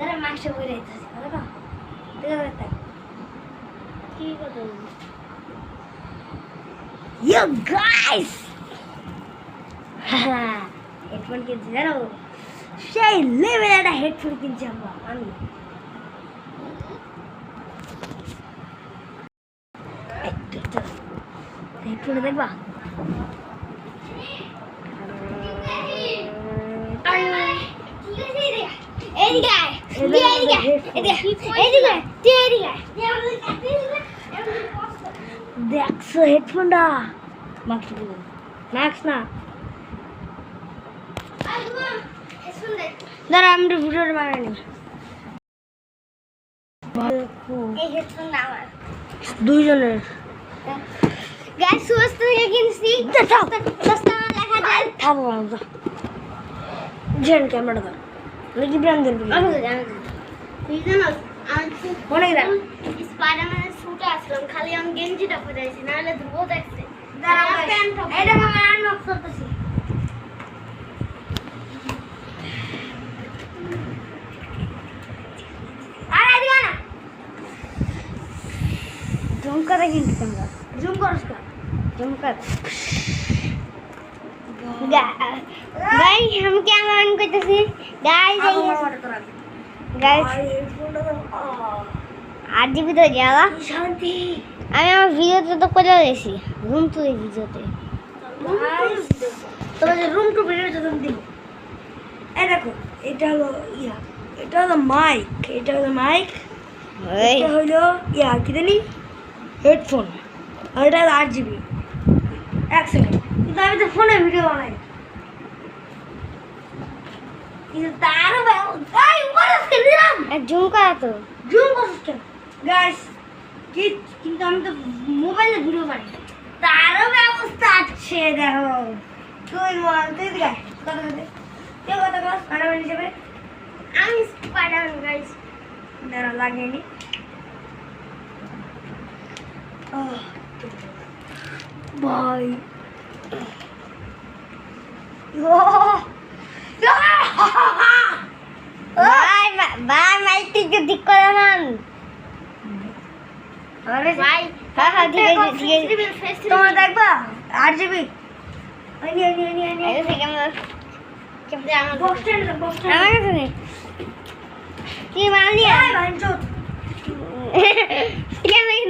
দাঁড়া মাংস বলে দিতেছি দাঁড়া দেখা কি কথা ইউ গাইস হেডফোন কিনছি জানো সেই লেভেল একটা হেডফোন কিনছি আমি হেডফোন দেখবা দেখছো হেডফোনটা মাস্ক না দাঁড়া আমি ভিডিওটা বানাইনি দুইজনের গাইস সুস্ত থেকে কিনছি সস্তা লেখা যায় থামো আমরা জেন ক্যামেরা দাও নাকি ব্র্যান্ডের তুই জানোস মনে গেল স্পাইডারম্যানের স্যুট আসলাম খালি আমি গেঞ্জিটা পরেছি নাহলে ধুবো দেখতে দাঁড়াও প্যান্ট এটা আমি আনবক্স করতেছি আরে দিবা না জুম করে কিন্তু তোমরা জুম করছ না জুম কর গাইস हम कैमरा ऑन करতেছি गाइस आरजीबी তো যাওয়া শান্তি আমি আমার ভিডিওতে তো করে দিয়েছি রুম টু ভিডিওতে তোমাদের রুম টু ভিডিওতে তুমি দিই এই দেখো এটা হলো এটা হলো মাইক এটা হলো কি জানি হেডফোন আর এটা হলো 8 জিবি এক সেকেন্ড কিন্তু আমি তো ফোনে ভিডিও বানাই কিন্তু তার ভাই উপরে দিলাম জুম করা তো জুম করছ কেন গাইস কিন্তু আমি তো মোবাইলে ভিডিও বানাই তারও ব্যবস্থা আছে দেখো তুই দেখ কথা দে কে কথা বল স্পাইডারম্যান হিসেবে আমি স্পাইডারম্যান গাইস দাঁড়া লাগেনি ভাই ভাই মাইকটি ঠিক করে মান আরে ভাই হ্যাঁ ঠিক আছে তোমরা দেখবা 8 জিবি কি মানি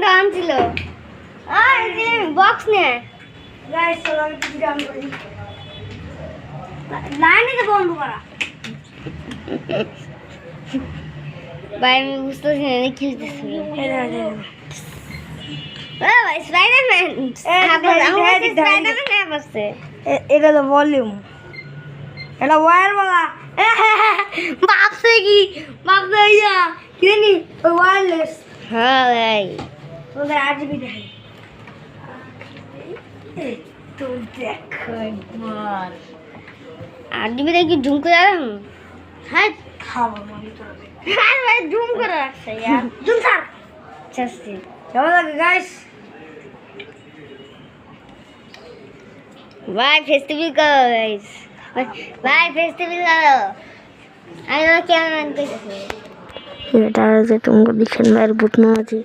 দাম ছিল বক্স নে লাইনে তো বন্ধ করা ভাই আমি বুঝতেছি না কি এটা তো ভলিউম এটা ওয়্যার বলা ভাবছে কি ভাবছে কি জানি ওয়্যারলেস হ্যাঁ ভাই তোদের 8 জিবি দেখাই তো দেখো একবার 8 জিবি দেখি জুম করে রাখুন হ্যাঁ খাবো আমি তো হ্যাঁ ভাই জুম করে রাখছে यार জুম স্যার চাচ্ছি কেমন লাগে গাইস ভাই ফেস্টিভ্যাল করো গাইস ভাই ফেস্টিভ্যাল করো আমি কেমন করতেছি এটা যে তুমি দিছেন ভাই বুঝনা আছে